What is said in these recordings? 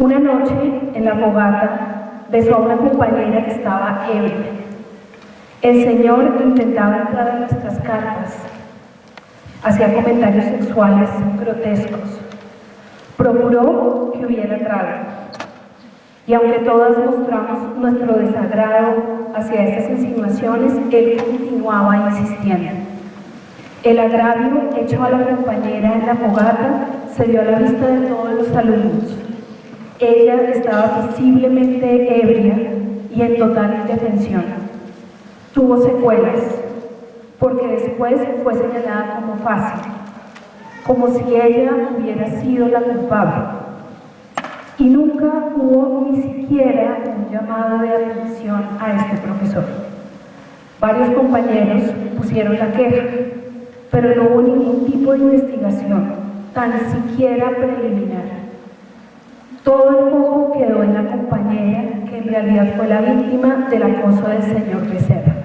Una noche, en la fogata, besó a una compañera que estaba ebria. El Señor intentaba entrar en nuestras cartas. Hacía comentarios sexuales grotescos. Procuró que hubiera trago. Y aunque todas mostramos nuestro desagrado hacia estas insinuaciones, él continuaba insistiendo. El agravio hecho a la compañera en la fogata se dio a la vista de todos los alumnos. Ella estaba visiblemente ebria y en total indefensión. Tuvo secuelas, porque después fue señalada como fácil, como si ella hubiera sido la culpable. Y nunca hubo ni siquiera un llamado de atención a este profesor. Varios compañeros pusieron la queja, pero no hubo ningún tipo de investigación, tan siquiera preliminar. Todo el foco quedó en la compañera, que en realidad fue la víctima del acoso del señor Becerra.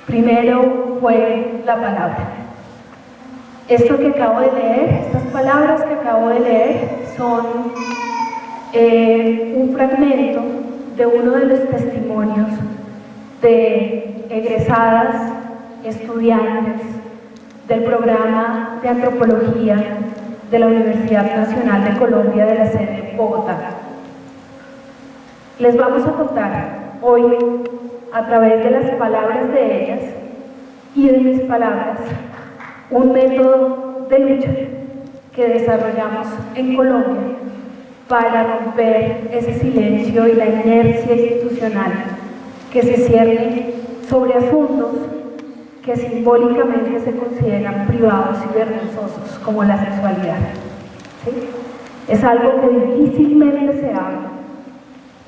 Primero fue la palabra. Esto que acabo de leer, estas palabras que acabo de leer, son un fragmento de uno de los testimonios de egresadas, estudiantes del programa de antropología de la Universidad Nacional de Colombia de la sede de Bogotá. Les vamos a contar hoy, a través de las palabras de ellas y de mis palabras, un método de lucha que desarrollamos en Colombia para romper ese silencio y la inercia institucional que se cierne sobre asuntos que simbólicamente se consideran privados y vergonzosos, como la sexualidad. ¿Sí? Es algo que difícilmente se habla,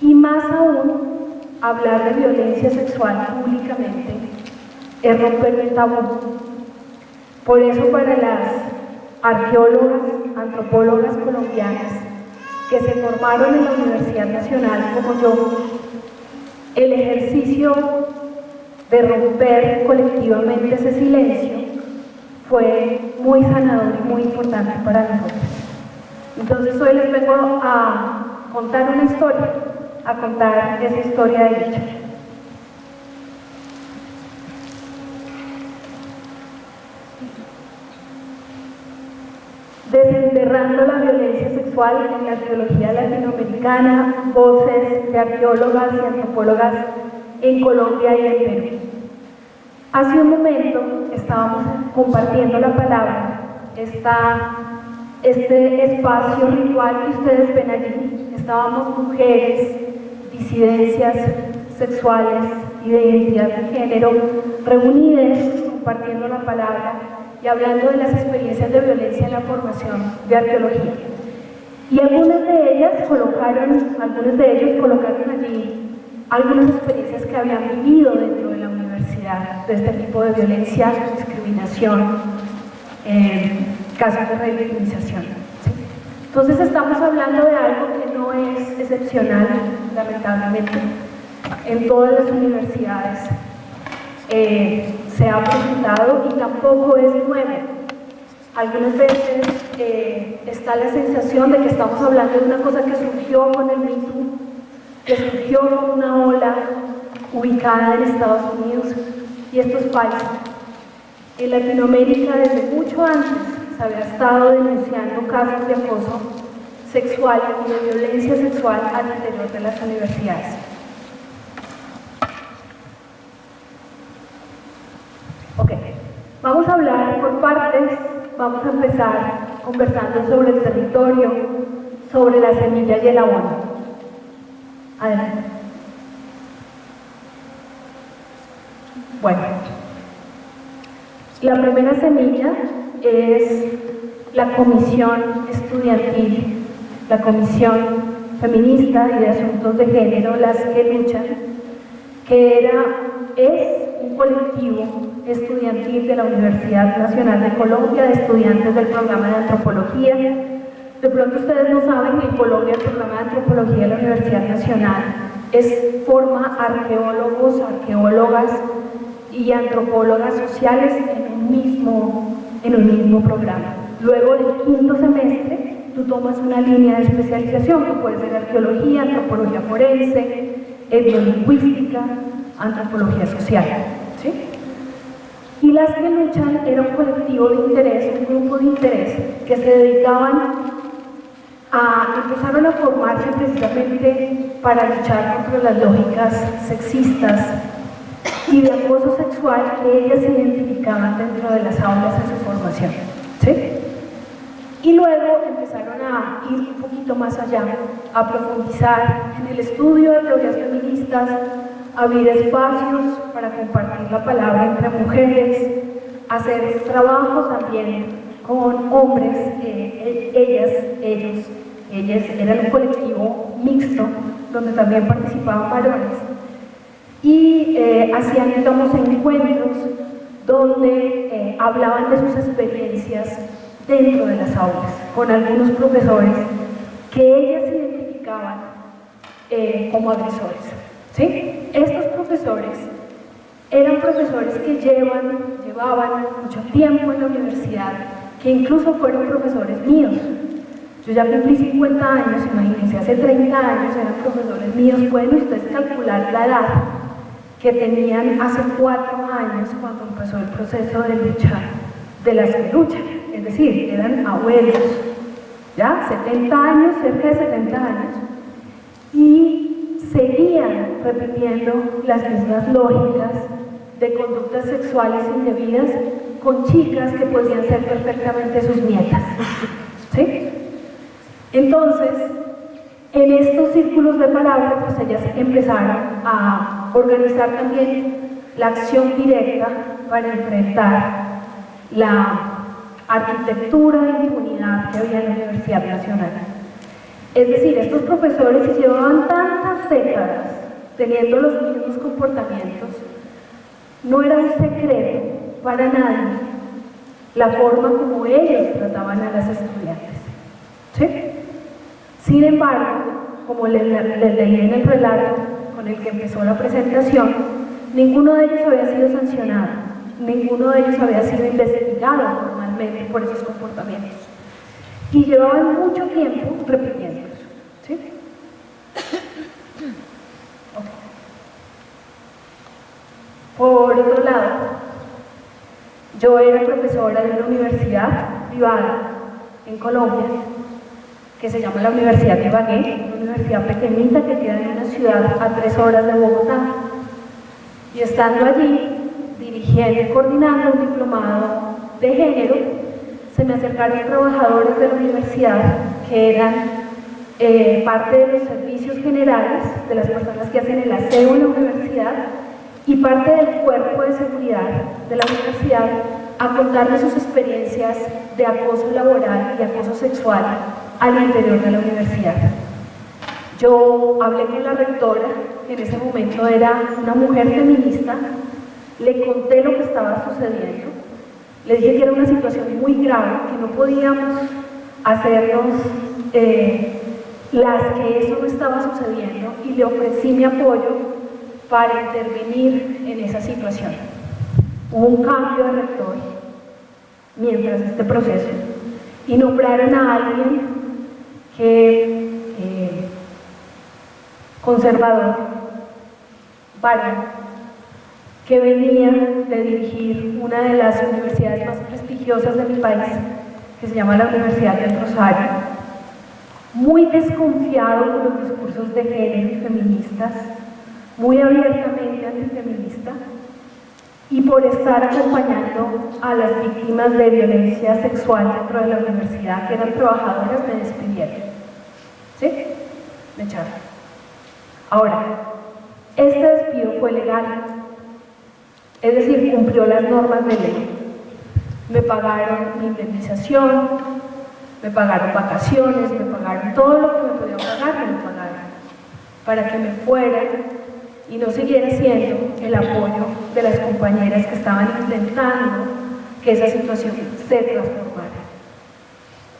y más aún, hablar de violencia sexual públicamente es romper un tabú. Por eso, para las arqueólogas, antropólogas colombianas que se formaron en la Universidad Nacional como yo, el ejercicio de romper colectivamente ese silencio fue muy sanador y muy importante para nosotros. Entonces hoy les vengo a contar una historia, a contar esa historia de lucha. Desenterrando la violencia sexual en la arqueología latinoamericana, voces de arqueólogas y antropólogas en Colombia y en Perú. Hace un momento estábamos compartiendo la palabra, este espacio ritual que ustedes ven allí. Estábamos mujeres, disidencias sexuales y de identidad de género reunidas compartiendo la palabra y hablando de las experiencias de violencia en la formación de arqueología. Y algunos de ellos colocaron allí algunas experiencias que habían vivido dentro de la universidad de este tipo de violencia, discriminación, casos de revictimización. ¿Sí? Entonces estamos hablando de algo que no es excepcional, lamentablemente. En todas las universidades se ha presentado y tampoco es nuevo. Algunas veces está la sensación de que estamos hablando de una cosa que surgió con el Me Too, que surgió con una ola ubicada en Estados Unidos, y esto es falso. En Latinoamérica, desde mucho antes, se había estado denunciando casos de acoso sexual y de violencia sexual al interior de las universidades. Ok, vamos a hablar por partes. Vamos a empezar conversando sobre el territorio, sobre la semilla y el abono. Adelante. Bueno, la primera semilla es la comisión estudiantil, la comisión feminista y de asuntos de género, las que luchan, que es un colectivo estudiantil de la Universidad Nacional de Colombia, de estudiantes del programa de antropología. De pronto ustedes no saben que en Colombia el programa de antropología de la Universidad Nacional forma arqueólogos, arqueólogas y antropólogas sociales en un mismo programa. Luego del quinto semestre tú tomas una línea de especialización que puede ser arqueología, antropología forense, etnolingüística, antropología social, ¿sí? Y Las que Luchan era un colectivo de interés, un grupo de interés que se empezaron a formarse precisamente para luchar contra las lógicas sexistas y de acoso sexual que ellas identificaban dentro de las aulas en su formación, ¿sí? Y luego empezaron a ir un poquito más allá, a profundizar en el estudio de teorías feministas, a abrir espacios para compartir la palabra entre mujeres, a hacer trabajo también con hombres, ellos eran un colectivo mixto donde también participaban varones y hacían, digamos, encuentros donde hablaban de sus experiencias dentro de las aulas, con algunos profesores que ellas identificaban como agresores, ¿sí? Estos profesores eran profesores que llevaban mucho tiempo en la universidad, que incluso fueron profesores míos. Yo ya cumplí 50 años, imagínense, hace 30 años eran profesores míos. Pueden ustedes calcular la edad que tenían hace 4 años cuando empezó el proceso de lucha de Las que Luchan. Es decir, eran abuelos, ya, 70 años, cerca de 70 años, y seguían repitiendo las mismas lógicas de conductas sexuales indebidas con chicas que podían ser perfectamente sus nietas, ¿sí? Entonces, en estos círculos de palabra, pues ellas empezaron a organizar también la acción directa para enfrentar la arquitectura de impunidad que había en la Universidad Nacional. Es decir, estos profesores, que llevaban tantas décadas teniendo los mismos comportamientos, no era un secreto para nadie la forma como ellos trataban a las estudiantes, ¿sí? Sin embargo, como les leí en el relato con el que empezó la presentación, ninguno de ellos había sido sancionado, ninguno de ellos había sido investigado formalmente por esos comportamientos y llevaban mucho tiempo repitiéndolos, ¿sí? Okay. Por otro lado, yo era profesora de una universidad privada en Colombia que se llama la Universidad de Ibagué, una universidad pequeñita que queda en una ciudad a 3 horas de Bogotá. Y estando allí, dirigiendo y coordinando un diplomado de género, se me acercaron trabajadores de la universidad que eran parte de los servicios generales, de las personas que hacen el aseo en la universidad, y parte del cuerpo de seguridad de la universidad, a contarles sus experiencias de acoso laboral y acoso sexual al interior de la universidad. Yo hablé con la rectora, que en ese momento era una mujer feminista, le conté lo que estaba sucediendo, le dije que era una situación muy grave, que no podíamos hacernos las que eso no estaba sucediendo, y le ofrecí mi apoyo para intervenir en esa situación. Hubo un cambio de rector mientras este proceso y nombraron a alguien que conservador, varón, que venía de dirigir una de las universidades más prestigiosas de mi país, que se llama la Universidad del Rosario, muy desconfiado por los discursos de género y feministas, muy abiertamente antifeminista, y por estar acompañando a las víctimas de violencia sexual dentro de la universidad, que eran trabajadoras, me despidieron, ¿sí? Me echaron. Ahora, este despido fue legal, es decir, cumplió las normas de ley. Me pagaron mi indemnización, me pagaron vacaciones, me pagaron todo lo que me podían pagar, me lo pagaron, para que me fuera y no siguiera siendo el apoyo de las compañeras que estaban intentando que esa situación se transformara.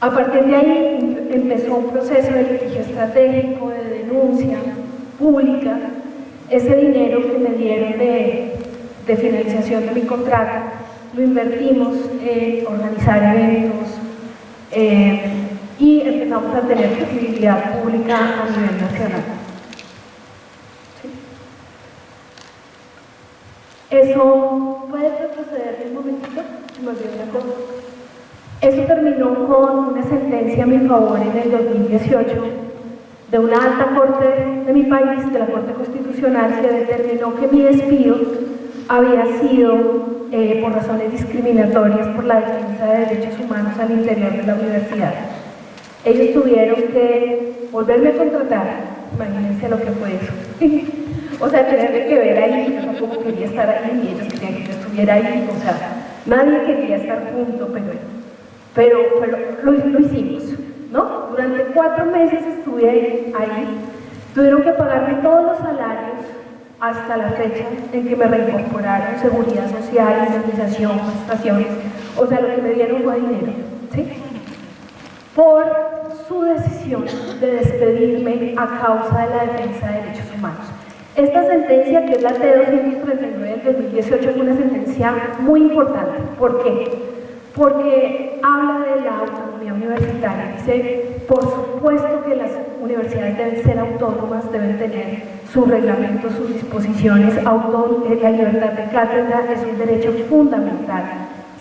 A partir de ahí empezó un proceso de litigio estratégico, de denuncia pública. Ese dinero que me dieron de finalización de mi contrato lo invertimos en organizar eventos y empezamos a tener visibilidad pública a nivel nacional. ¿Sí? Eso, ¿puedes retroceder un momentito? Se me olvidó una cosa. Eso terminó con una sentencia a mi favor en el 2018 de una alta corte de mi país, de la Corte Constitucional, que determinó que mi despido había sido por razones discriminatorias por la defensa de derechos humanos al interior de la universidad. Ellos tuvieron que volverme a contratar, imagínense lo que fue eso. O sea, tener que ver ahí, yo tampoco quería estar ahí, y ellos querían que yo estuviera ahí, o sea, nadie quería estar junto, pero lo hicimos, ¿no? Durante 4 meses estuve ahí, tuvieron que pagarme todos los salarios hasta la fecha en que me reincorporaron, seguridad social, indemnización, prestaciones, o sea, lo que me dieron fue dinero, ¿sí? Por su decisión de despedirme a causa de la defensa de derechos humanos. Esta sentencia, que es la T-239 del 2018, fue una sentencia muy importante. ¿Por qué? Porque habla de la autonomía universitaria. Dice, por supuesto que las universidades deben ser autónomas, deben tener sus reglamentos, sus disposiciones, la libertad de cátedra es un derecho fundamental.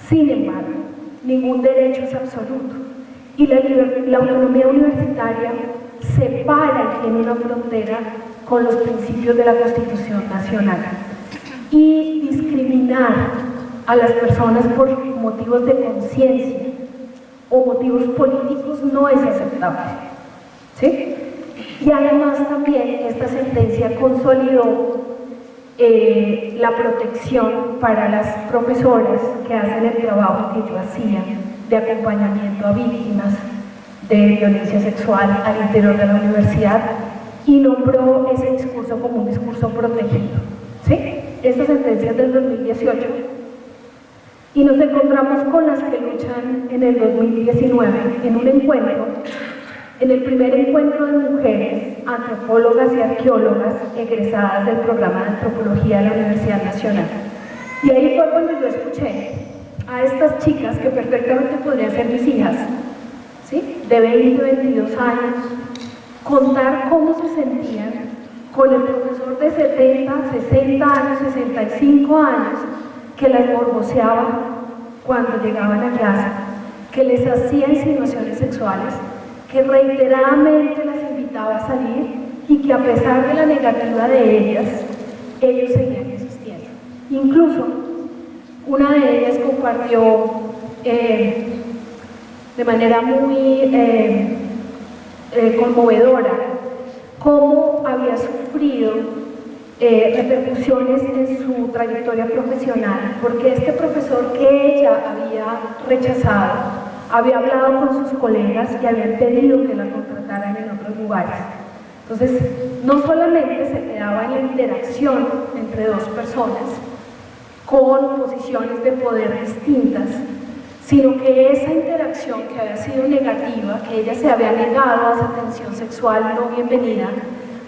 Sin embargo, ningún derecho es absoluto. Y la autonomía universitaria separa y tiene una frontera con los principios de la Constitución Nacional. Y discriminar a las personas por motivos de conciencia o motivos políticos no es aceptable, ¿sí? Y además también esta sentencia consolidó la protección para las profesoras que hacen el trabajo que yo hacía de acompañamiento a víctimas de violencia sexual al interior de la universidad, y nombró ese discurso como un discurso protegido, ¿sí? Esta sentencia es del 2018 y nos encontramos con las que luchan en el 2019 en un encuentro, en el primer encuentro de mujeres antropólogas y arqueólogas egresadas del programa de antropología de la Universidad Nacional. Y ahí fue cuando yo escuché a estas chicas que perfectamente podrían ser mis hijas, ¿sí? De 20, 22 años, contar cómo se sentían con el profesor de 70, 60 años, 65 años, que las morboseaba cuando llegaban a clase, que les hacía insinuaciones sexuales, que reiteradamente las invitaba a salir y que a pesar de la negativa de ellas, ellos seguían insistiendo. Incluso una de ellas compartió de manera muy conmovedora cómo había sufrido repercusiones en su trayectoria profesional, porque este profesor que ella había rechazado había hablado con sus colegas y habían pedido que la contrataran en otros lugares. Entonces, no solamente se quedaba en la interacción entre dos personas con posiciones de poder distintas, sino que esa interacción que había sido negativa, que ella se había negado a esa atención sexual no bienvenida,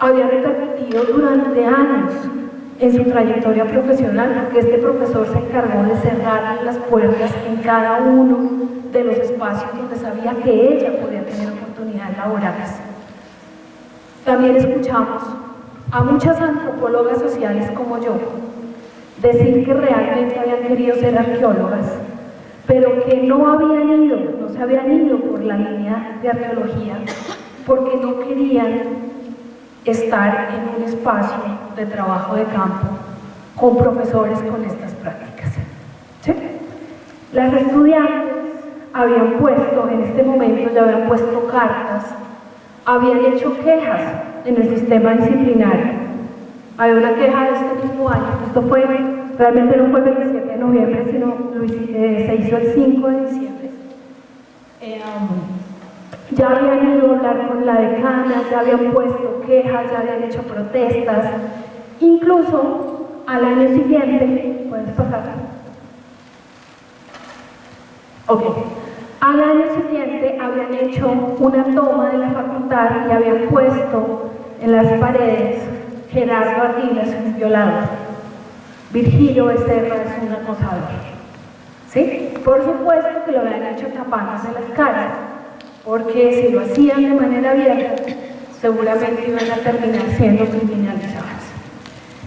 había repercutido durante años en su trayectoria profesional, porque este profesor se encargó de cerrar las puertas en cada uno de los espacios donde sabía que ella podía tener oportunidades laborales. También escuchamos a muchas antropólogas sociales como yo decir que realmente habían querido ser arqueólogas, pero que no se habían ido por la línea de arqueología porque no querían estar en un espacio de trabajo de campo con profesores con estas prácticas, ¿sí? Las estudiantes habían puesto, en este momento ya habían puesto cartas, habían hecho quejas en el sistema disciplinario. Había una queja de este mismo año, esto fue, realmente no fue el 27 de noviembre, sino se hizo el 5 de diciembre. Ya habían ido a hablar con la decana, ya habían puesto quejas, ya habían hecho protestas, incluso al año siguiente, ¿puedes pasar? Ok. Al año siguiente habían hecho una toma de la facultad y habían puesto en las paredes Gerardo Ardila es un violador, Virgilio Becerra es un acosador, ¿sí? Por supuesto que lo habían hecho tapándose las caras, porque si lo hacían de manera abierta, seguramente iban a terminar siendo criminalizadas.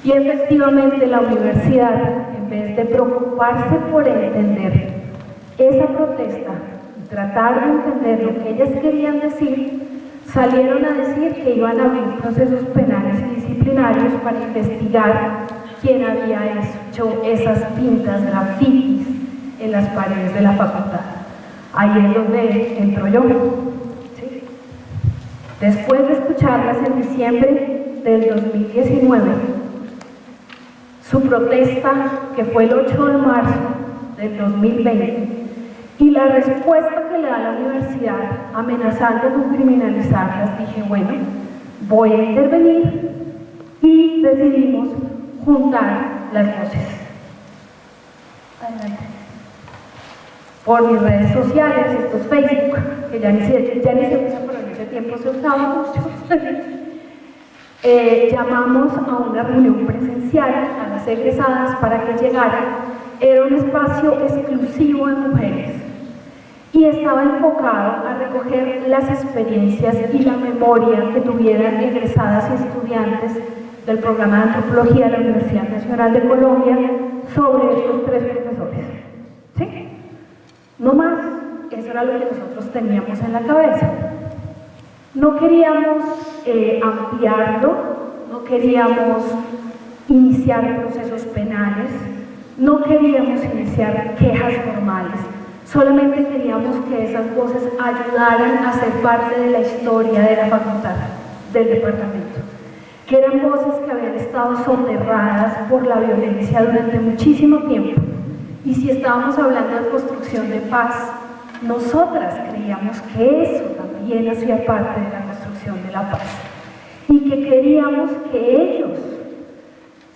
Y efectivamente la universidad, en vez de preocuparse por entender esa protesta y tratar de entender lo que ellas querían decir, salieron a decir que iban a abrir procesos penales y disciplinarios para investigar quién había hecho esas pintas, grafitis en las paredes de la facultad. Ahí es donde entro yo. ¿Sí? Después de escucharlas en diciembre del 2019, su protesta, que fue el 8 de marzo del 2020, y la respuesta que le da la universidad amenazando con criminalizarlas, dije, bueno, voy a intervenir, y decidimos juntar las voces. Adelante. Por mis redes sociales, esto es Facebook, que ya ni se usa, pero en ese tiempo se usaba mucho. Llamamos a una reunión presencial a las egresadas para que llegaran. Era un espacio exclusivo de mujeres y estaba enfocado a recoger las experiencias y la memoria que tuvieran egresadas y estudiantes del programa de antropología de la Universidad Nacional de Colombia sobre estos tres profesores. ¿Sí? No más, eso era lo que nosotros teníamos en la cabeza. No queríamos ampliarlo, no queríamos iniciar procesos penales, no queríamos iniciar quejas formales, solamente queríamos que esas voces ayudaran a ser parte de la historia de la facultad, del departamento, que eran voces que habían estado soterradas por la violencia durante muchísimo tiempo. Y si estábamos hablando de construcción de paz, nosotras creíamos que eso también hacía parte de la construcción de la paz y que queríamos que ellos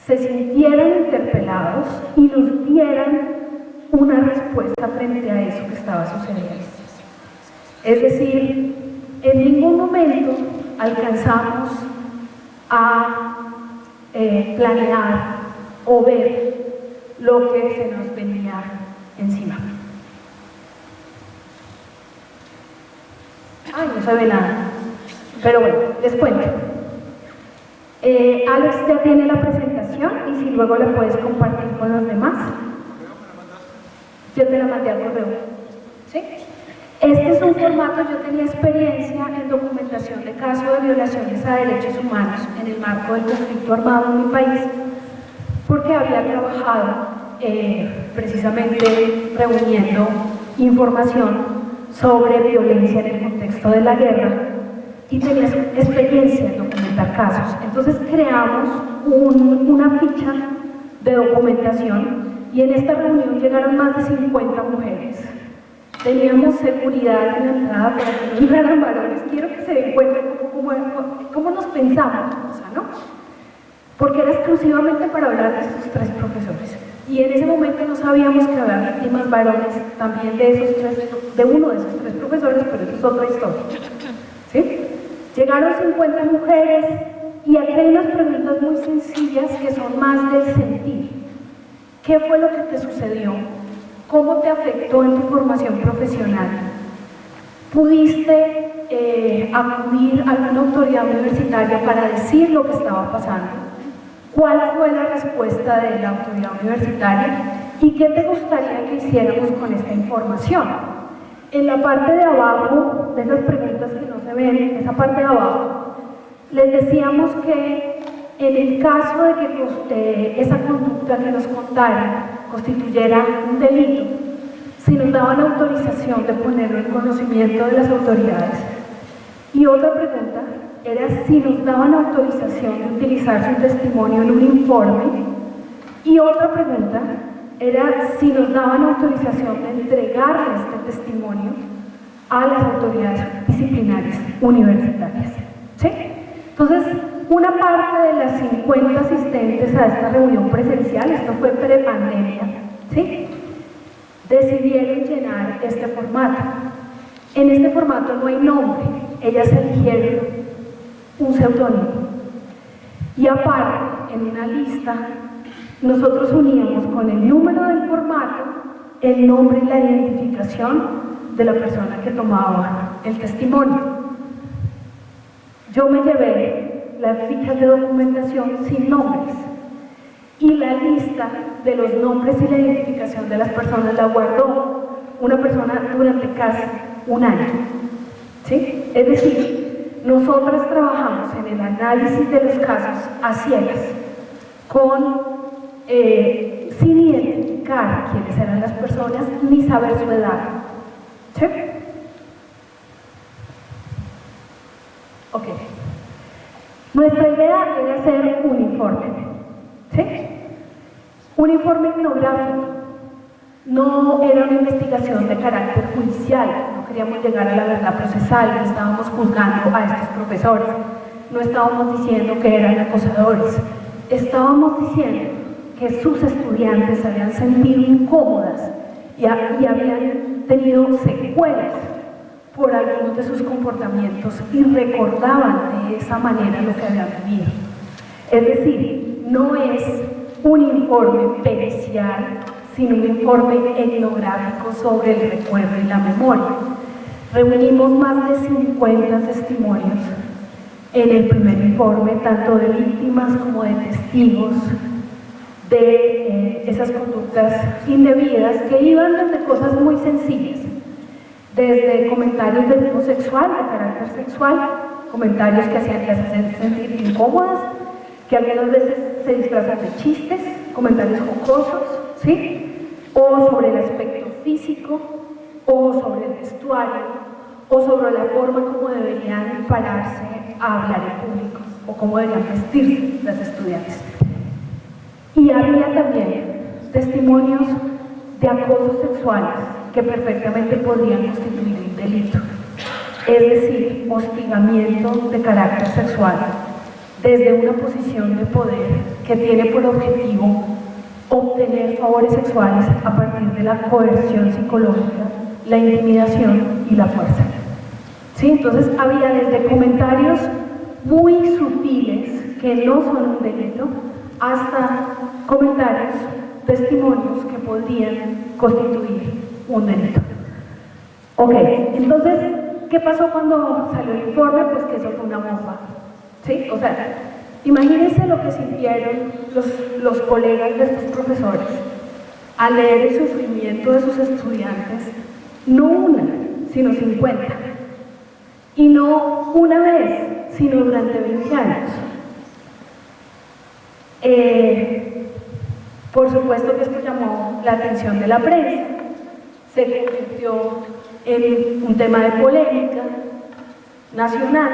se sintieran interpelados y nos dieran una respuesta frente a eso que estaba sucediendo. Es decir, en ningún momento alcanzamos a planear o ver lo que se nos venía encima. Ay, no se ve nada. Pero bueno, les cuento. Alex ya tiene la presentación y si luego la puedes compartir con los demás. Yo te la mandé al correo. ¿Sí? Este es un formato, yo tenía experiencia en documentación de casos de violaciones a derechos humanos en el marco del conflicto armado en mi país, porque había trabajado precisamente reuniendo información sobre violencia en el contexto de la guerra y tenía experiencia en documentar casos. Entonces creamos una ficha de documentación y en esta reunión llegaron más de 50 mujeres. Teníamos seguridad en la entrada para que no entraran varones. Quiero que se den cuenta cómo nos pensamos, ¿no? Porque era exclusivamente para hablar de estos tres profesores. Y en ese momento no sabíamos que había víctimas varones también de uno de esos tres profesores, pero eso es otra historia. ¿Sí? Llegaron 50 mujeres y aquí hay unas preguntas muy sencillas que son más del sentir. ¿Qué fue lo que te sucedió? ¿Cómo te afectó en tu formación profesional? ¿Pudiste acudir a alguna autoridad universitaria para decir lo que estaba pasando? ¿Cuál fue la respuesta de la autoridad universitaria? ¿Y qué te gustaría que hiciéramos con esta información? En la parte de abajo, de esas preguntas que no se ven, en esa parte de abajo, les decíamos que en el caso de que esa conducta que nos contaran constituyera un delito, si nos daban autorización de ponerlo en conocimiento de las autoridades. Y otra pregunta era si nos daban autorización de utilizar su testimonio en un informe. Y otra pregunta era si nos daban autorización de entregarle este testimonio a las autoridades disciplinarias universitarias. ¿Sí? Entonces, una parte de las 50 asistentes a esta reunión presencial, esto fue prepandemia, ¿sí?, decidieron llenar este formato. En este formato no hay nombre, ellas eligieron un seudónimo. Y aparte, en una lista, nosotros uníamos con el número del formato el nombre y la identificación de la persona que tomaba el testimonio. Yo me llevé las fichas de documentación sin nombres y la lista de los nombres y la identificación de las personas la guardó una persona durante casi un año. ¿Sí? Es decir, nosotras trabajamos en el análisis de los casos a ciegas, sin identificar quiénes eran las personas ni saber su edad. ¿Sí? Ok. Nuestra idea era hacer un informe. ¿Sí? Un informe etnográfico. No era una investigación de carácter judicial, no queríamos llegar a la verdad procesal, no estábamos juzgando a estos profesores, no estábamos diciendo que eran acosadores, estábamos diciendo que sus estudiantes se habían sentido incómodas y habían tenido secuelas por algunos de sus comportamientos y recordaban de esa manera lo que habían vivido. Es decir, no es un informe pericial, sino un informe etnográfico sobre el recuerdo y la memoria. Reunimos más de 50 testimonios en el primer informe, tanto de víctimas como de testigos de esas conductas indebidas que iban desde cosas muy sencillas, desde comentarios de tipo sexual, de carácter sexual, comentarios que las hacen sentir incómodas, que algunas veces se disfrazan de chistes, comentarios jocosos, ¿sí? O sobre el aspecto físico, o sobre el vestuario, o sobre la forma como deberían pararse a hablar en público, o cómo deberían vestirse las estudiantes. Y había también testimonios de acosos sexuales que perfectamente podrían constituir un delito, es decir, hostigamiento de carácter sexual desde una posición de poder que tiene por objetivo obtener favores sexuales a partir de la coerción psicológica, la intimidación y la fuerza. ¿Sí? Entonces había desde comentarios muy sutiles que no son un delito, hasta comentarios, testimonios que podrían constituir un delito. Ok, entonces, ¿qué pasó cuando salió el informe? Pues que eso fue una bomba. ¿Sí? O sea, imagínense lo que sintieron los colegas de estos profesores al leer el sufrimiento de sus estudiantes, no una, sino 50. Y no una vez, sino durante 20 años. Por supuesto que esto llamó la atención de la prensa, se convirtió en un tema de polémica nacional,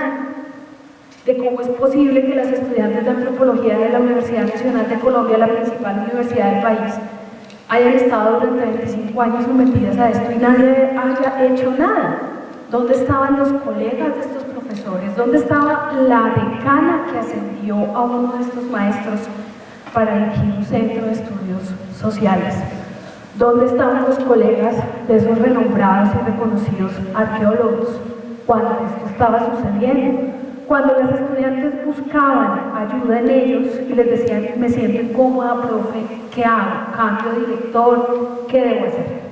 de cómo es posible que las estudiantes de antropología de la Universidad Nacional de Colombia, la principal universidad del país, hayan estado durante 25 años sometidas a esto y nadie haya hecho nada. ¿Dónde estaban los colegas de estos profesores? ¿Dónde estaba la decana que ascendió a uno de estos maestros para dirigir un centro de estudios sociales? ¿Dónde estaban los colegas de esos renombrados y reconocidos arqueólogos cuando esto estaba sucediendo? Cuando las estudiantes buscaban ayuda en ellos y les decían, me siento incómoda, profe, ¿qué hago? ¿Cambio de director? ¿Qué debo hacer?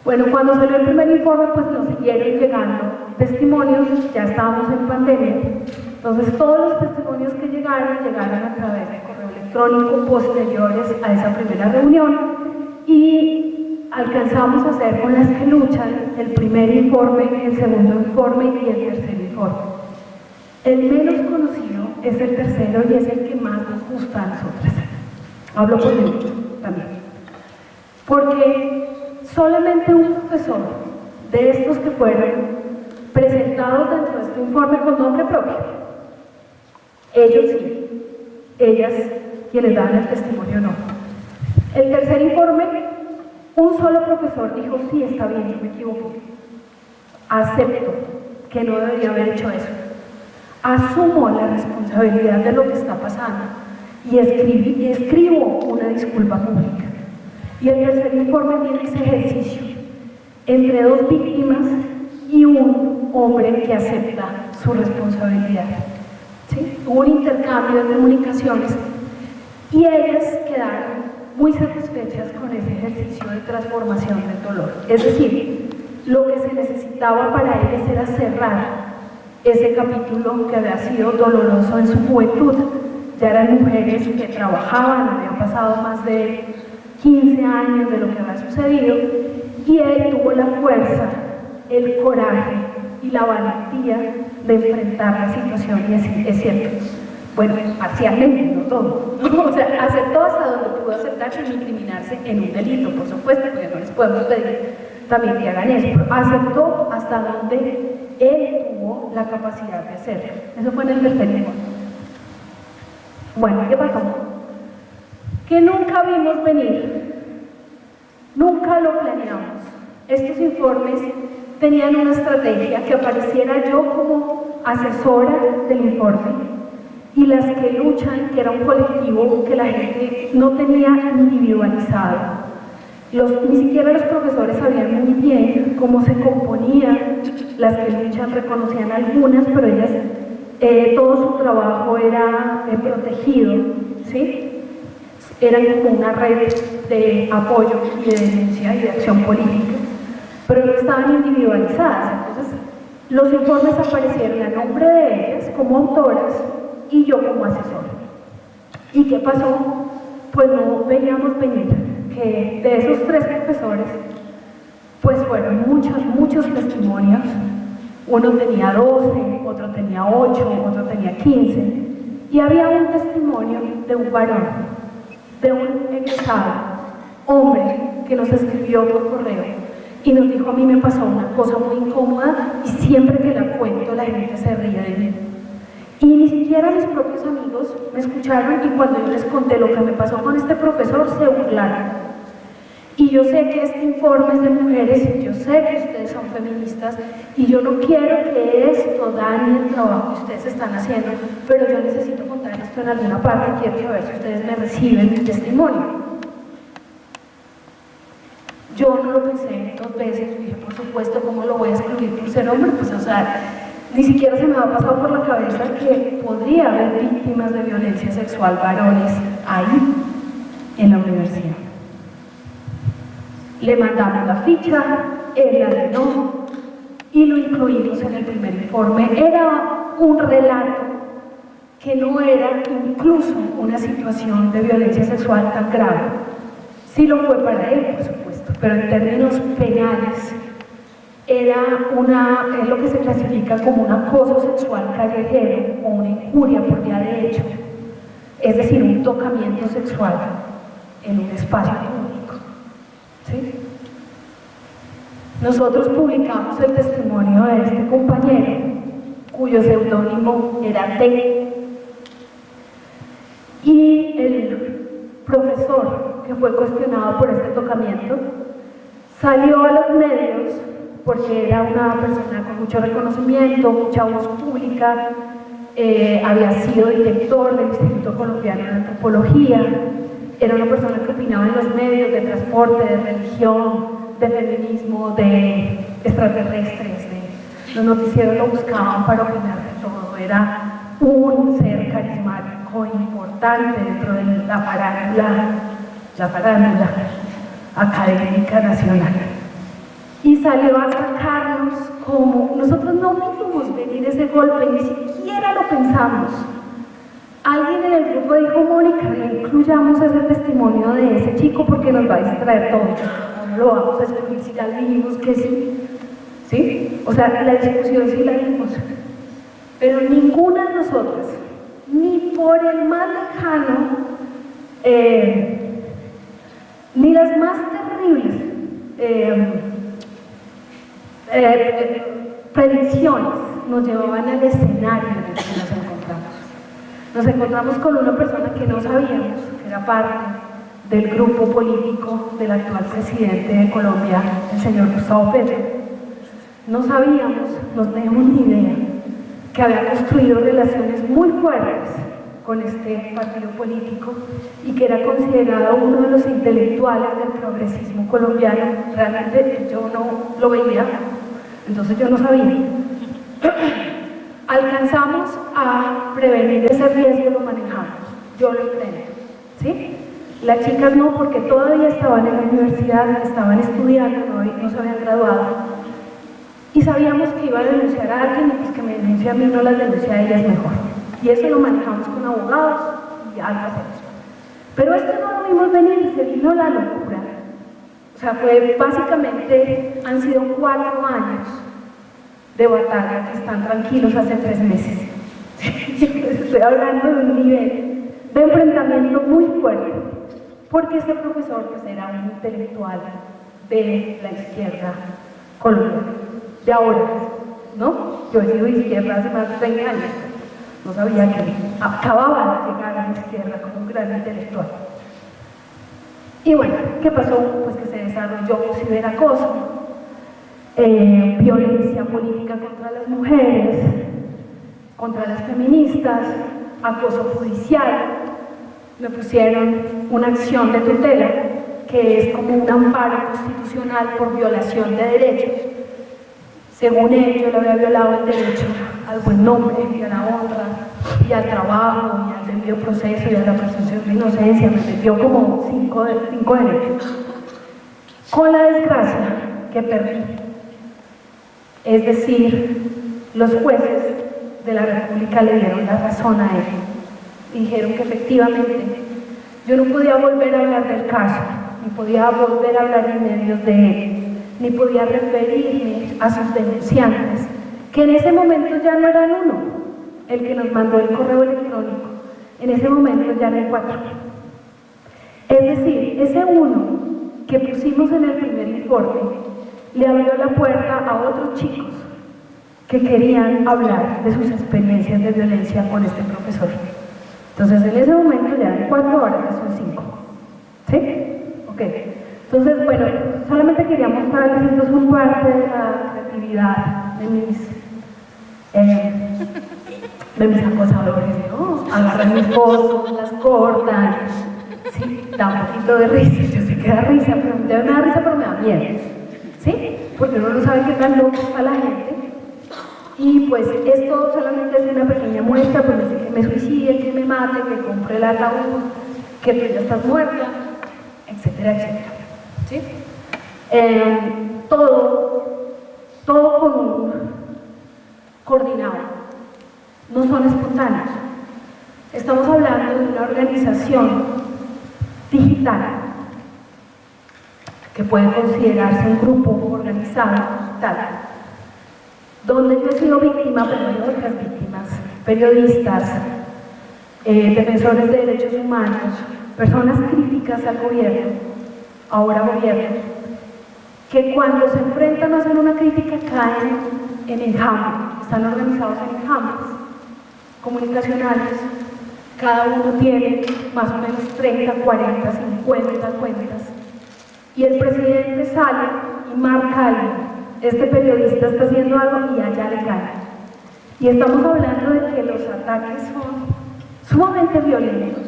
Bueno, cuando salió el primer informe, pues nos siguieron llegando testimonios, ya estábamos en pandemia, entonces todos los testimonios que llegaron a través de correo electrónico posteriores a esa primera reunión y alcanzamos a hacer con las que luchan el primer informe, el segundo informe y el tercer informe. El menos conocido es el tercero y es el que más nos gusta a nosotras. Hablo por mí también. Porque solamente un profesor de estos que fueron presentados dentro de este informe con nombre propio, ellos sí, ellas quienes daban el testimonio no. El tercer informe, un solo profesor dijo, sí, está bien, yo me equivoqué. Acepto que no debería haber hecho eso. Asumo la responsabilidad de lo que está pasando y escribo una disculpa pública. Y el tercer informe tiene ese ejercicio entre dos víctimas y un hombre que acepta su responsabilidad. ¿Sí? Hubo un intercambio de comunicaciones y ellas quedaron muy satisfechas con ese ejercicio de transformación del dolor. Es decir, lo que se necesitaba para ellas era cerrar ese capítulo que había sido doloroso en su juventud. Ya eran mujeres que trabajaban, habían pasado más de 15 años de lo que había sucedido, y él tuvo la fuerza, el coraje y la valentía de enfrentar la situación y decir, es cierto, bueno, parcialmente, no todo, ¿no? O sea, aceptó hasta donde pudo aceptar sin incriminarse en un delito, por supuesto, porque no les podemos pedir también que hagan eso, pero aceptó hasta donde él tuvo la capacidad de hacerlo. Eso fue en el tercer informe. Bueno, ¿qué pasó? Que nunca vimos venir, nunca lo planeamos. Estos informes tenían una estrategia que apareciera yo como asesora del informe y las que luchan, que era un colectivo que la gente no tenía individualizado. Ni siquiera los profesores sabían muy bien cómo se componían, las que luchan reconocían algunas, pero ellas, todo su trabajo era protegido, ¿sí? Eran como una red de apoyo y de denuncia y de acción política, pero no estaban individualizadas. Entonces, los informes aparecieron a nombre de ellas como autoras y yo como asesora. ¿Y qué pasó? Pues no veíamos venir que de esos 3 profesores, pues fueron muchos testimonios. Uno tenía 12, otro tenía 8, otro tenía 15, y había un testimonio de un varón, de un egresado, hombre, que nos escribió por correo y nos dijo: a mí me pasó una cosa muy incómoda y siempre que la cuento la gente se ríe de mí. Y ni siquiera mis propios amigos me escucharon, y cuando yo les conté lo que me pasó con este profesor, se burlaron. Y yo sé que este informe es de mujeres, y yo sé que ustedes son feministas, y yo no quiero que esto dañe el trabajo que ustedes están haciendo, pero yo necesito contar esto en alguna parte y quiero saber si ustedes me reciben mi testimonio. Yo no lo pensé 2 veces, dije, por supuesto, ¿cómo lo voy a excluir por ser hombre? Pues, o sea, ni siquiera se me ha pasado por la cabeza que podría haber víctimas de violencia sexual varones ahí, en la universidad. Le mandamos la ficha, él la llenó y lo incluimos en el primer informe. Era un relato que no era incluso una situación de violencia sexual tan grave. Sí lo fue para él, por supuesto, pero en términos penales era lo que se clasifica como un acoso sexual callejero o una injuria por vía de hecho, es decir, un tocamiento sexual en un espacio público. ¿Sí? Nosotros publicamos el testimonio de este compañero, cuyo seudónimo era T. Y el profesor que fue cuestionado por este tocamiento salió a los medios porque era una persona con mucho reconocimiento, mucha voz pública, había sido director del Instituto Colombiano de Antropología, era una persona que opinaba en los medios de transporte, de religión, de feminismo, de extraterrestres, los noticieros lo buscaban para opinar de todo. Era un ser carismático importante dentro de la farándula académica nacional. Y salió a atacarnos como nosotros no vimos venir ese golpe, ni siquiera lo pensamos. Alguien en el grupo dijo: Mónica, no incluyamos ese testimonio de ese chico porque nos va a distraer todo. No lo vamos a escribir si ya dijimos que sí. ¿Sí? O sea, la discusión sí la dimos. Pero ninguna de nosotras, ni por el más lejano, ni las más terribles predicciones nos llevaban al escenario en el que nos encontramos. Nos encontramos con una persona que no sabíamos que era parte del grupo político del actual presidente de Colombia, el señor Gustavo Petro. No sabíamos, no teníamos ni idea, que había construido relaciones muy fuertes con este partido político y que era considerado uno de los intelectuales del progresismo colombiano. Realmente yo no lo veía, entonces yo no sabía. Alcanzamos a prevenir ese riesgo, lo manejamos, yo lo enfrenté, ¿sí? Las chicas no, porque todavía estaban en la universidad, estaban estudiando, no se habían graduado, y sabíamos que iba a denunciar a alguien y pues que me denuncie a mí, no las denuncie a ellas mejor. Y eso lo manejamos con abogados y algo hacemos. Pero esto no lo vimos venir, se vino la locura. O sea, básicamente han sido 4 años de batalla que están tranquilos hace 3 meses. Estoy hablando de un nivel de enfrentamiento muy fuerte, porque este profesor pues, era un intelectual de la izquierda colombiana, de ahora, ¿no? Yo he sido de izquierda hace más de 20 años, no sabía que acababa de llegar a la izquierda como un gran intelectual. Y bueno, ¿qué pasó? Pues que se desarrolló ciberacoso, violencia política contra las mujeres, contra las feministas, acoso judicial. Me pusieron una acción de tutela, que es como un amparo constitucional por violación de derechos. Según él, yo le había violado el derecho al buen nombre y a la honra y al trabajo y al debido proceso y a la presunción de inocencia. Me metió como 5 derechos. Con la desgracia que perdí. Es decir, los jueces de la República le dieron la razón a él. Dijeron que efectivamente yo no podía volver a hablar del caso, ni podía volver a hablar en medios de él, ni podía referirme a sus denunciantes, que en ese momento ya no eran uno, el que nos mandó el correo electrónico, en ese momento ya eran 4. Es decir, ese uno que pusimos en el primer informe le abrió la puerta a otros chicos que querían hablar de sus experiencias de violencia con este profesor. Entonces, en ese momento ya eran 4 horas, son 5. ¿Sí? Ok. Entonces, bueno, solamente quería mostrarles, esto es un parte de la creatividad de mis acosadores, ¿no? Agarran mis fotos, las cortan, sí, da un poquito de risa, yo sé que da risa, pero me da risa, pero me da miedo, ¿sí? Porque uno no sabe qué tan loco está la gente. Y pues esto solamente es una pequeña muestra, pues me dice que me suicide, que me mate, que compre el ataúd, que tú ya estás muerta, etcétera, etcétera. ¿Sí? Todo con un coordinado, no son espontáneos. Estamos hablando de una organización digital que puede considerarse un grupo organizado digital, donde yo he sido víctima, pero hay otras víctimas, periodistas, defensores de derechos humanos, personas críticas al gobierno, ahora gobierno, que cuando se enfrentan a hacer una crítica caen en enjambres, están organizados en enjambres comunicacionales, cada uno tiene más o menos 30, 40, 50 cuentas, y el presidente sale y marca algo. Este periodista está haciendo algo y allá le cae. Y estamos hablando de que los ataques son sumamente violentos,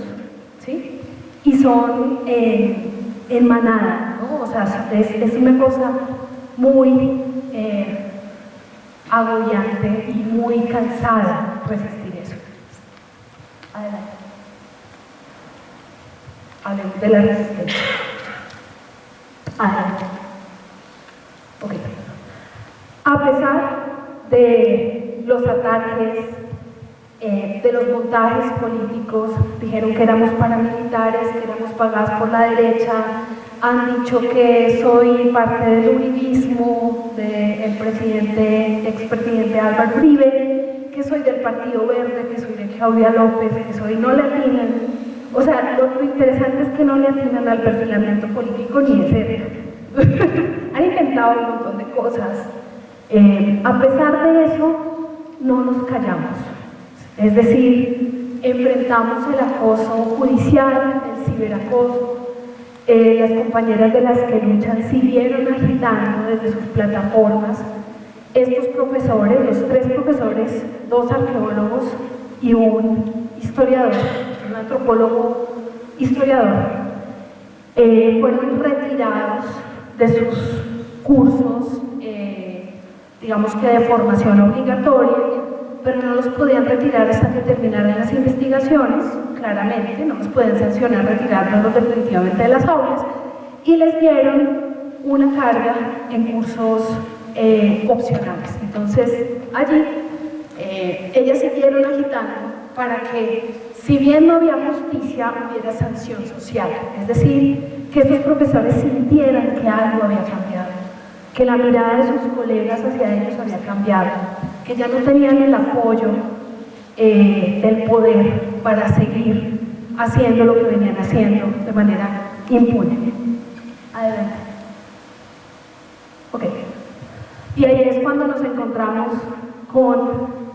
¿sí? Y son en manada, ¿no? O sea, es una cosa muy agobiante y muy cansada resistir eso. Adelante. Hablemos de la resistencia. Adelante. Ok. A pesar de los ataques, de los montajes políticos, dijeron que éramos paramilitares, que éramos pagados por la derecha, han dicho que soy parte del uribismo del expresidente Álvaro Uribe, que soy del Partido Verde, que soy de Claudia López, que soy no le atinan. O sea, lo interesante es que no le atinan al perfilamiento político ni de cerca. Han inventado un montón de cosas. A pesar de eso, no nos callamos. Es decir, enfrentamos el acoso judicial, el ciberacoso. Las compañeras de las que luchan siguieron agitando desde sus plataformas. Estos profesores, los 3 profesores, 2 arqueólogos y un historiador, un antropólogo historiador, fueron retirados de sus cursos, digamos que de formación obligatoria, pero no los podían retirar hasta que terminaran las investigaciones, claramente, no los pueden sancionar retirándolos definitivamente de las aulas, y les dieron una carga en cursos opcionales. Entonces, allí ellas siguieron agitando para que, si bien no había justicia, hubiera sanción social. Es decir, que esos profesores sintieran que algo había cambiado, que la mirada de sus colegas hacia ellos había cambiado, que ya no tenían el apoyo del poder para seguir haciendo lo que venían haciendo de manera impune. Adelante. Ok. Y ahí es cuando nos encontramos con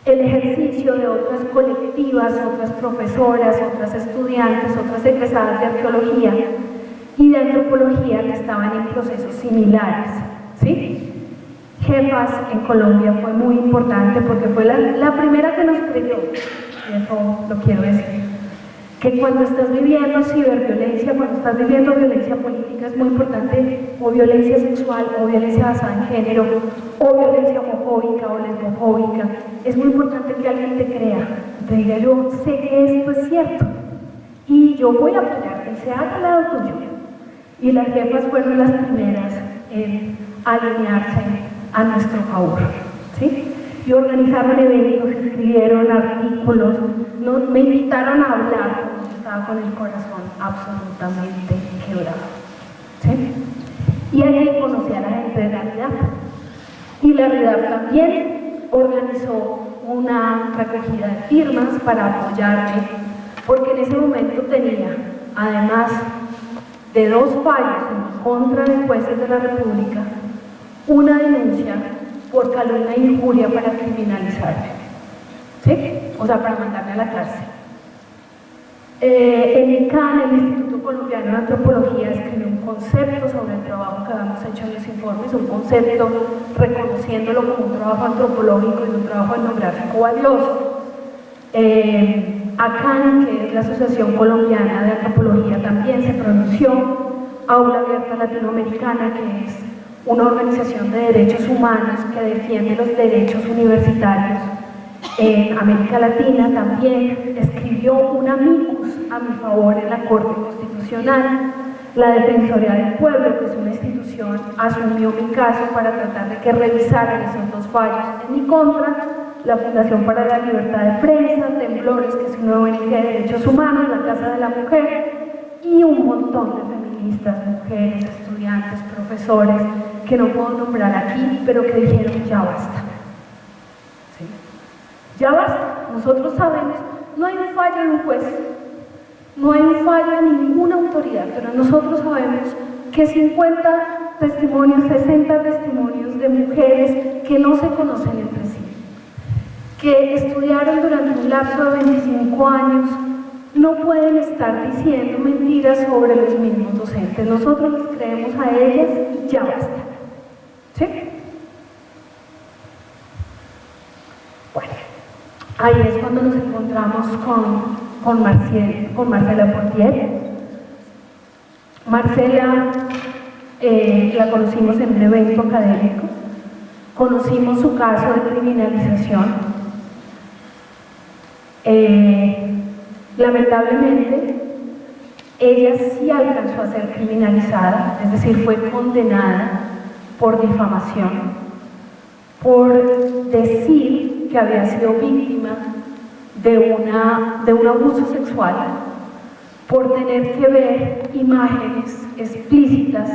el ejercicio de otras colectivas, otras profesoras, otras estudiantes, otras egresadas de arqueología y de antropología que estaban en procesos similares, ¿sí? Jefas en Colombia fue muy importante porque fue la primera que nos creyó, y eso lo quiero decir, que cuando estás viviendo ciberviolencia, cuando estás viviendo violencia política, es muy importante, o violencia sexual, o violencia basada en género, o violencia homofóbica o lesbofóbica, es muy importante que alguien te crea, te diga: yo sé que esto es cierto y yo voy a apoyarte, y se haga al lado tuyo. Y las jefas fueron las primeras en alinearse a nuestro favor, ¿sí? Y organizaron eventos, escribieron artículos, me invitaron a hablar, yo estaba con el corazón absolutamente quebrado, ¿sí? Y allí conocí a la gente de la RIDAP. Y la RIDAP también organizó una recogida de firmas para apoyarme, porque en ese momento tenía, además de 2 fallos en contra de jueces de la República, una denuncia por calumnia e injuria para criminalizarme, ¿sí? O sea, para mandarme a la cárcel. El ICANN, el Instituto Colombiano de Antropología, escribió un concepto sobre el trabajo que habíamos hecho en los informes, un concepto reconociéndolo como un trabajo antropológico y un trabajo etnográfico valioso. ACAN, que es la Asociación Colombiana de Antropología, también se pronunció. Aula Abierta Latinoamericana, que es una organización de derechos humanos que defiende los derechos universitarios en América Latina, también escribió un amicus a mi favor en la Corte Constitucional. La Defensoría del Pueblo, que es una institución, asumió mi caso para tratar de que revisaran esos 2 fallos en mi contra. La Fundación para la Libertad de Prensa, Temblores, que es una ONG de derechos humanos, la Casa de la Mujer, y un montón de feministas, mujeres, estudiantes, profesores, que no puedo nombrar aquí, pero que dijeron: ya basta. ¿Sí? Ya basta. Nosotros sabemos, no hay un fallo en un juez, no hay un fallo en ninguna autoridad, pero nosotros sabemos que 50 testimonios, 60 testimonios de mujeres que no se conocen entre sí, que estudiaron durante un lapso de 25 años, no pueden estar diciendo mentiras sobre los mismos docentes. Nosotros les creemos a ellas y ya basta. ¿Sí? Bueno, ahí es cuando nos encontramos con Marcela Portier. Marcela la conocimos en un evento académico, conocimos su caso de criminalización. Lamentablemente, ella sí alcanzó a ser criminalizada, es decir, fue condenada por difamación, por decir que había sido víctima de un abuso sexual, por tener que ver imágenes explícitas,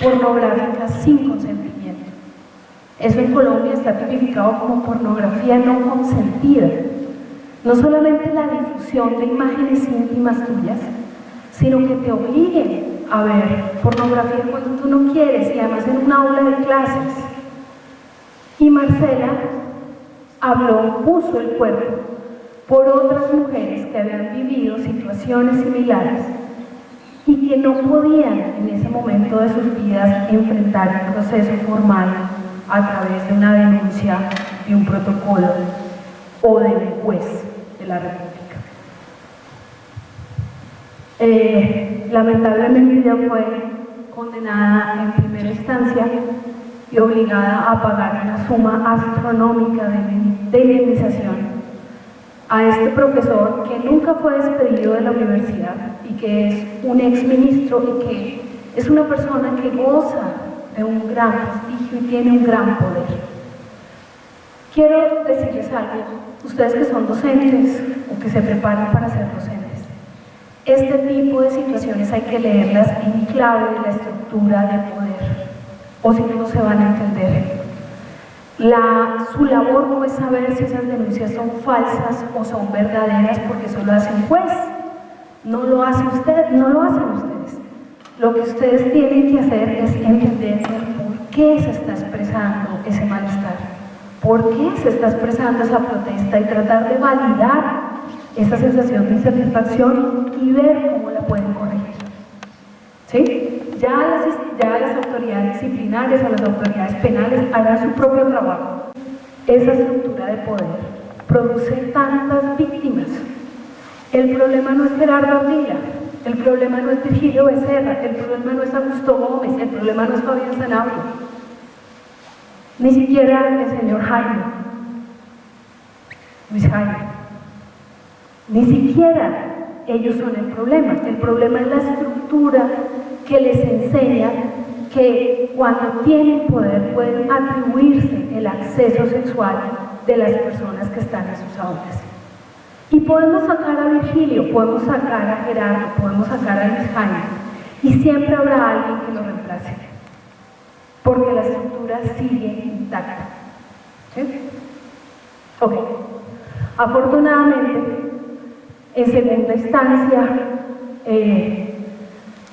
pornográficas sin consentimiento. Eso en Colombia está tipificado como pornografía no consentida. No solamente la difusión de imágenes íntimas tuyas, sino que te obliguen a ver pornografía cuando tú no quieres, y además en un aula de clases. Y Marcela puso el cuerpo por otras mujeres que habían vivido situaciones similares y que no podían en ese momento de sus vidas enfrentar un proceso formal a través de una denuncia, de un protocolo o de un juez de la República. Lamentablemente ella fue condenada en primera instancia y obligada a pagar una suma astronómica de indemnización a este profesor que nunca fue despedido de la universidad y que es un exministro y que es una persona que goza de un gran prestigio y tiene un gran poder. Quiero decirles algo, ustedes que son docentes o que se preparan para ser docentes, este tipo de situaciones hay que leerlas en clave de la estructura de poder, o si no, no se van a entender. Su labor no es saber si esas denuncias son falsas o son verdaderas, porque eso lo hace un juez. No lo hace usted, no lo hacen ustedes. Lo que ustedes tienen que hacer es entender el por qué se está expresando ese malestar, por qué se está expresando esa protesta y tratar de validar esa sensación de insatisfacción y ver cómo la pueden corregir. ¿Sí? Ya las autoridades disciplinarias o las autoridades penales harán su propio trabajo. Esa estructura de poder produce tantas víctimas. El problema no es Gerardo Ardila, el problema no es Virgilio Becerra, el problema no es Augusto Gómez, el problema no es Fabián Zanabria, ni siquiera el señor Luis Jaime, ni siquiera ellos son el problema es la estructura que les enseña que cuando tienen poder pueden atribuirse el acceso sexual de las personas que están en sus aulas. Y podemos sacar a Virgilio, podemos sacar a Gerardo, podemos sacar a Luis Jaime, y siempre habrá alguien que lo reemplace, porque la estructura sigue intacta. ¿Sí? Ok. Afortunadamente, en segunda instancia,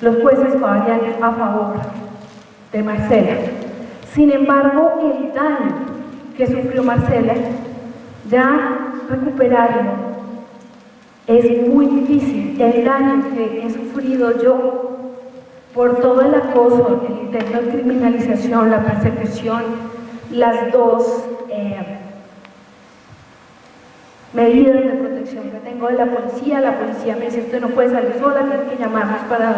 los jueces fallan a favor de Marcela. Sin embargo, el daño que sufrió Marcela, ya recuperarlo es muy difícil. El daño que he sufrido yo por todo el acoso, el intento de criminalización, la persecución, las dos medidas de protección que tengo de la policía me dice: usted no puede salir sola, tiene que llamarnos para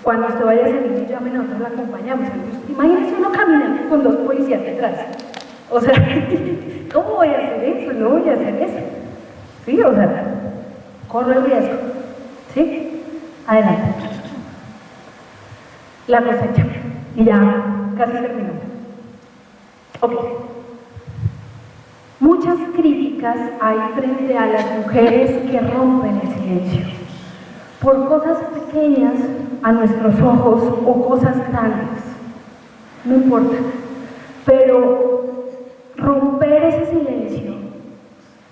cuando usted vaya a salir, llamen, nosotros la acompañamos. Imagínense uno caminando con dos policías detrás. O sea, ¿cómo voy a hacer eso? No voy a hacer eso. ¿Sí? O sea, corro el riesgo. ¿Sí? Adelante. La cosecha. Y ya casi terminamos. Ok. Muchas críticas hay frente a las mujeres que rompen el silencio, por cosas pequeñas a nuestros ojos o cosas grandes, no importa, pero romper ese silencio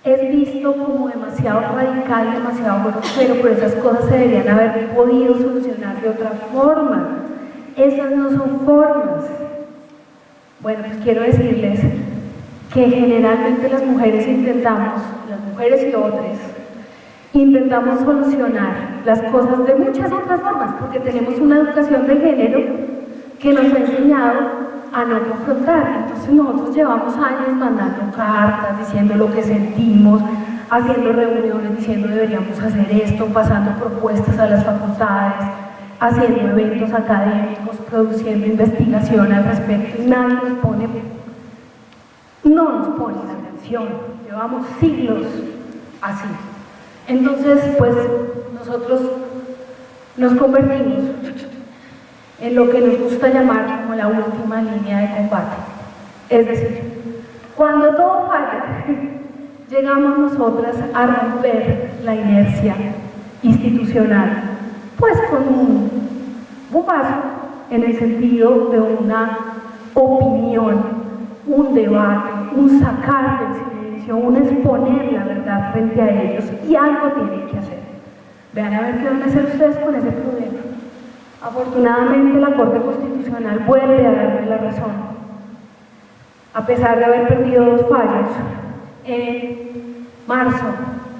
es visto como demasiado radical, demasiado grosero, pero esas cosas se deberían haber podido solucionar de otra forma. Esas no son formas. Bueno, pues quiero decirles que generalmente las mujeres y hombres, intentamos solucionar las cosas de muchas otras formas, porque tenemos una educación de género que nos ha enseñado a no confrontar. Entonces nosotros llevamos años mandando cartas, diciendo lo que sentimos, haciendo reuniones, diciendo deberíamos hacer esto, pasando propuestas a las facultades, haciendo eventos académicos, produciendo investigación al respecto, y nadie no nos pone la atención. Llevamos siglos así. Entonces, pues, nosotros nos convertimos en lo que nos gusta llamar como la última línea de combate. Es decir, cuando todo falla, llegamos nosotras a romper la inercia institucional, pues con un bombazo, en el sentido de una opinión, un debate, un sacar del silencio, un exponer la verdad frente a ellos, y algo tienen que hacer. Vean a ver qué van a hacer ustedes con ese problema. Afortunadamente la Corte Constitucional vuelve a darme la razón, a pesar de haber perdido dos fallos. En marzo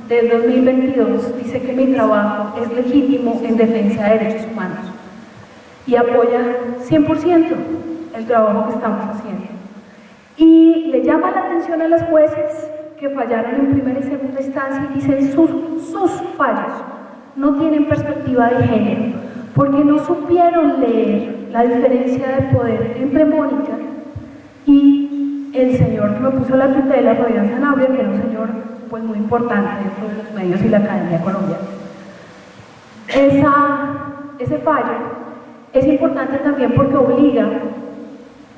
del 2022 dice que mi trabajo es legítimo en defensa de derechos humanos y apoya 100% el trabajo que estamos haciendo. Y le llama la atención a las jueces que fallaron en primera y segunda instancia y dicen sus fallos no tienen perspectiva de género, porque no supieron leer la diferencia de poder entre Mónica y el señor que me puso la tutela, Fabián Zanabria, que era un señor pues muy importante dentro de los medios y la academia colombiana. Ese fallo es importante también porque obliga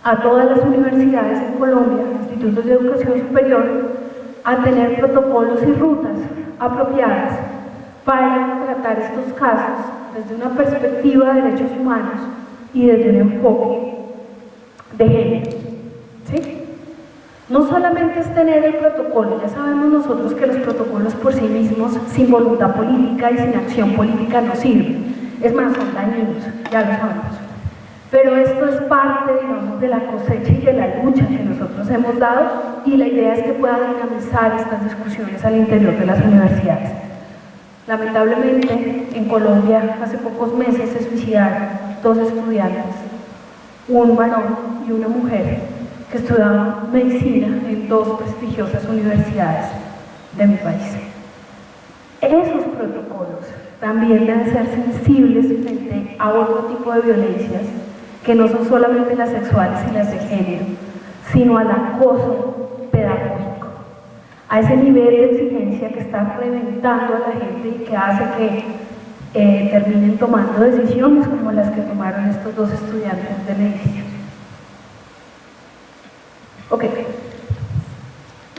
a todas las universidades en Colombia, institutos de educación superior, a tener protocolos y rutas apropiadas para tratar estos casos desde una perspectiva de derechos humanos y desde un enfoque de género. ¿Sí? No solamente es tener el protocolo, ya sabemos nosotros que los protocolos por sí mismos, sin voluntad política y sin acción política, no sirven. Es más, son dañinos, ya lo sabemos. Pero esto es parte, digamos, de la cosecha y de la lucha que nosotros hemos dado, y la idea es que pueda dinamizar estas discusiones al interior de las universidades. Lamentablemente, en Colombia, hace pocos meses se suicidaron 2 estudiantes, un varón y una mujer, que estudiaban medicina en 2 prestigiosas universidades de mi país. Esos protocolos también deben ser sensibles frente a otro tipo de violencias, que no son solamente las sexuales y las de género, sino al acoso pedagógico, a ese nivel de exigencia que está reventando a la gente y que hace que terminen tomando decisiones como las que tomaron estos 2 estudiantes de medicina. Ok,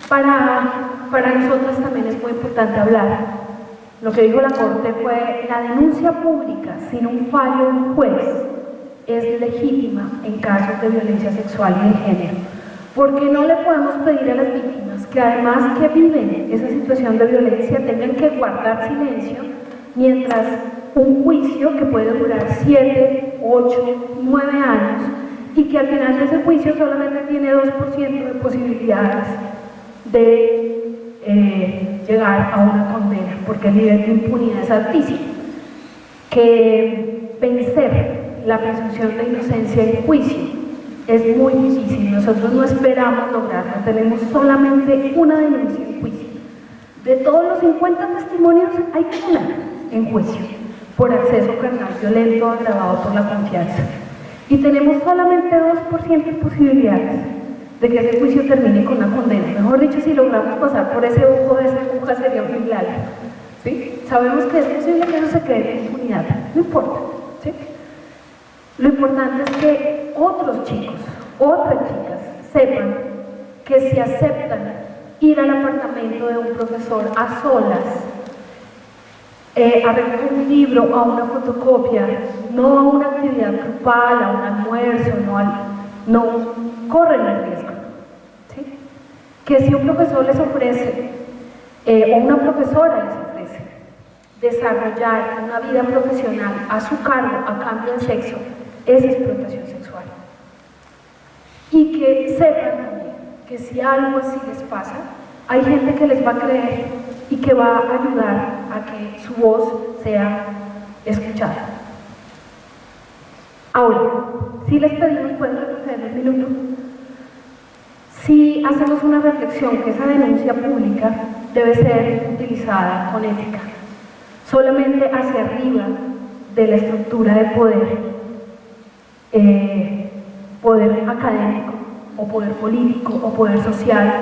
para nosotros también es muy importante hablar. Lo que dijo la Corte fue: la denuncia pública sin un fallo de un juez es legítima en casos de violencia sexual y de género, porque no le podemos pedir a las víctimas que, además que viven esa situación de violencia, tengan que guardar silencio mientras un juicio que puede durar 7, 8, 9 años, y que al final de ese juicio solamente tiene 2% de posibilidades de llegar a una condena, porque el nivel de impunidad es altísimo. Que vencer la presunción de inocencia en juicio es muy difícil. Nosotros no esperamos lograrlo, tenemos solamente una denuncia en juicio. De todos los 50 testimonios, hay una en juicio por acceso carnal violento agravado por la confianza. Y tenemos solamente 2% de posibilidades de que ese juicio termine con una condena. Mejor dicho, si logramos pasar por ese ojo de esa aguja, sería un milagro. ¿Sí? Sabemos que es posible que eso se quede en impunidad, no importa. ¿Sí? Lo importante es que otros chicos, otras chicas, sepan que si aceptan ir al apartamento de un profesor a solas, a recoger un libro, a una fotocopia, no a una actividad grupal, a un almuerzo, no corren el riesgo. ¿Sí? Que si un profesor les ofrece, o una profesora les ofrece, desarrollar una vida profesional a su cargo a cambio de sexo, es explotación sexual. Y que sepan también que si algo así les pasa, hay gente que les va a creer y que va a ayudar a que su voz sea escuchada. Ahora, si les pedimos, pueden retroceder un minuto, si hacemos una reflexión que esa denuncia pública debe ser utilizada con ética, solamente hacia arriba de la estructura de poder académico, o poder político, o poder social,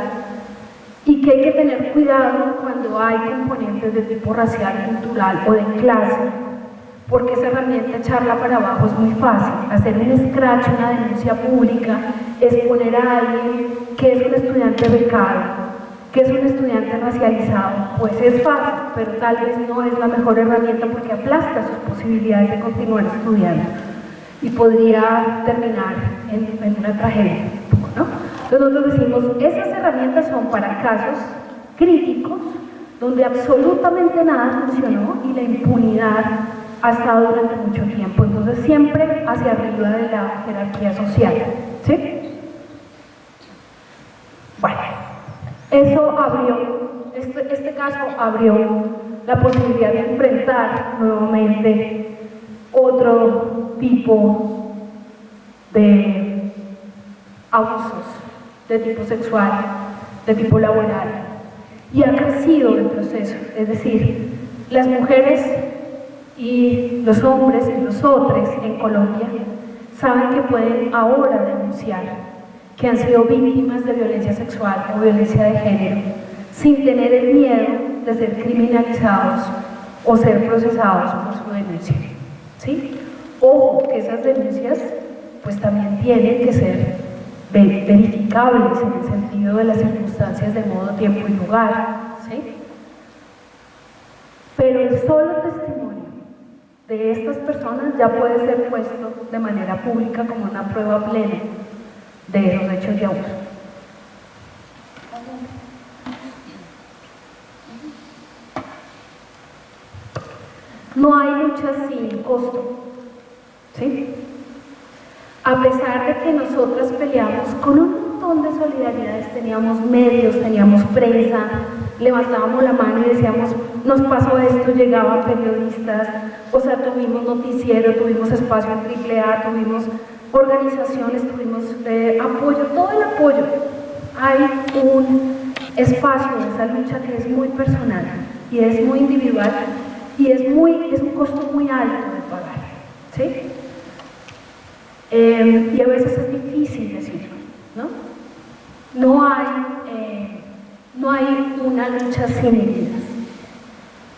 y que hay que tener cuidado cuando hay componentes de tipo racial, cultural o de clase, porque esa herramienta echarla para abajo es muy fácil. Hacer un scratch, una denuncia pública, exponer a alguien que es un estudiante becado, que es un estudiante racializado, pues es fácil, pero tal vez no es la mejor herramienta porque aplasta sus posibilidades de continuar estudiando y podría terminar en una tragedia, ¿no? Entonces nosotros decimos, esas herramientas son para casos críticos donde absolutamente nada funcionó y la impunidad ha estado durante mucho tiempo. Entonces siempre hacia arriba de la jerarquía social, ¿sí? Bueno, eso abrió, este caso abrió la posibilidad de enfrentar nuevamente otro tipo de abusos de tipo sexual, de tipo laboral, y ha crecido el proceso. Es decir, las mujeres y los hombres y los otros en Colombia saben que pueden ahora denunciar que han sido víctimas de violencia sexual o violencia de género sin tener el miedo de ser criminalizados o ser procesados por su denuncia. ¿Sí? Ojo, que esas denuncias pues también tienen que ser verificables en el sentido de las circunstancias de modo, tiempo y lugar, ¿sí? Pero el solo testimonio de estas personas ya puede ser puesto de manera pública como una prueba plena de esos hechos de abuso. No hay lucha sin costo, ¿sí? A pesar de que nosotras peleamos con un montón de solidaridades, teníamos medios, teníamos prensa, levantábamos la mano y decíamos, nos pasó esto, llegaban periodistas, o sea, tuvimos noticiero, tuvimos espacio en AAA, tuvimos organizaciones, tuvimos apoyo, todo el apoyo. Hay un espacio en esa lucha que es muy personal y es muy individual y es un costo muy alto de pagar, ¿sí? Y a veces es difícil decirlo, ¿no? No hay una lucha sin heridas.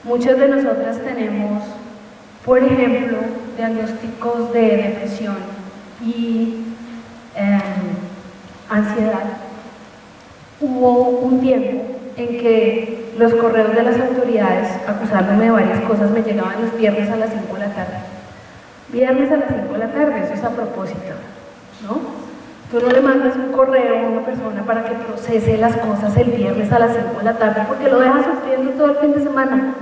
Muchas de nosotras tenemos, por ejemplo, diagnósticos de depresión y ansiedad. Hubo un tiempo en que los correos de las autoridades acusándome de varias cosas me llegaban los viernes a las 5 de la tarde. Viernes a las 5 de la tarde, eso es a propósito, ¿no? Tú no le mandas un correo a una persona para que procese las cosas el viernes a las 5 de la tarde porque lo dejas sufriendo todo el fin de semana.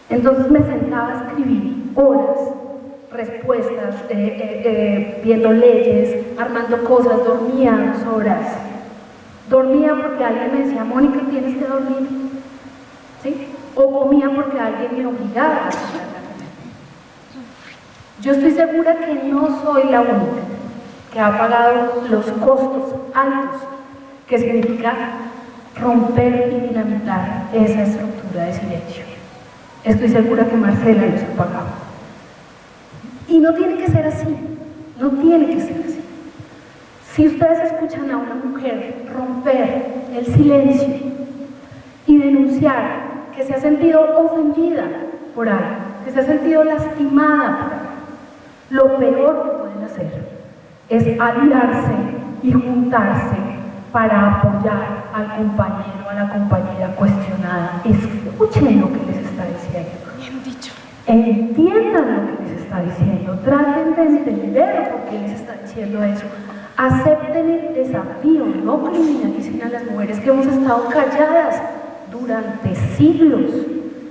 Entonces me sentaba a escribir horas, respuestas, viendo leyes, armando cosas, dormía 2 horas. Dormía porque alguien me decía, Mónica, tienes que dormir, ¿sí? O comía porque alguien me obligaba a comer. Yo estoy segura que no soy la única que ha pagado los costos altos que significa romper y dinamitar esa estructura de silencio. Estoy segura que Marcela los ha pagado. Y no tiene que ser así, no tiene que ser así. Si ustedes escuchan a una mujer romper el silencio y denunciar que se ha sentido ofendida por algo, que se ha sentido lastimada por algo, lo peor que pueden hacer es aliarse y juntarse para apoyar al compañero, a la compañera cuestionada. Escuchen lo que les está diciendo. Bien dicho. Entiendan lo que les está diciendo. Traten de entender por qué les está diciendo eso. Acepten el desafío, no criminalicen a las mujeres que hemos estado calladas durante siglos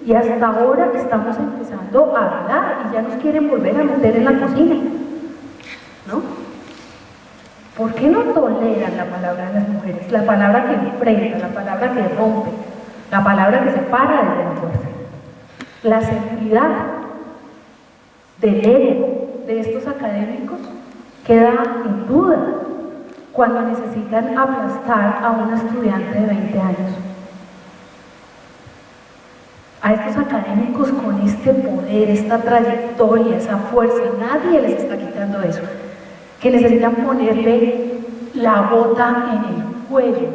y hasta ahora estamos empezando a hablar y ya nos quieren volver a meter en la cocina, ¿no? ¿Por qué no toleran la palabra de las mujeres? La palabra que enfrenta, la palabra que rompe, la palabra que se para desde la fuerza. La seguridad del ego de estos académicos queda en duda cuando necesitan aplastar a una estudiante de 20 años. A estos académicos con este poder, esta trayectoria, esa fuerza, nadie les está quitando eso, que necesitan ponerle la bota en el cuello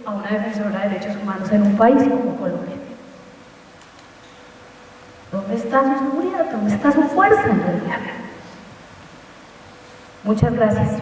a una defensora de derechos humanos en un país como Colombia. ¿Dónde está su seguridad? ¿Dónde está su fuerza en realidad? Muchas gracias.